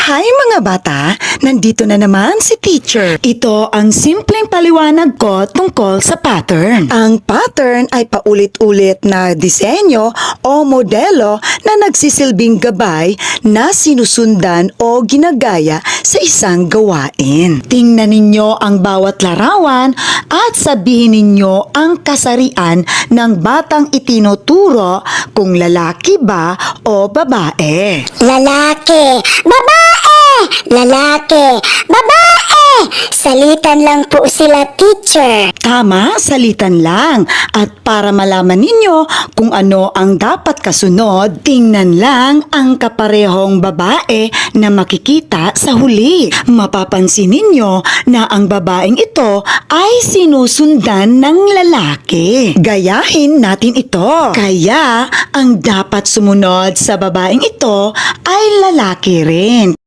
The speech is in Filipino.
Hi mga bata! Nandito na naman si teacher. Ito ang simpleng paliwanag ko tungkol sa pattern. Ang pattern ay paulit-ulit na disenyo o modelo na nagsisilbing gabay na sinusundan o ginagaya sa isang gawain. Tingnan ninyo ang bawat larawan at sabihin ninyo ang kasarian ng batang itinuturo kung lalaki ba o babae. Lalaki, babae, lalaki, babae. Salitan lang po sila, teacher. Tama, salitan lang. At para malaman ninyo kung ano ang dapat kasunod, tingnan lang ang kaparehong babae na makikita sa huli. Mapapansin ninyo na ang babaeng ito ay sinusundan ng lalaki. Gayahin natin ito. Kaya, ang dapat sumunod sa babaeng ito ay lalaki rin.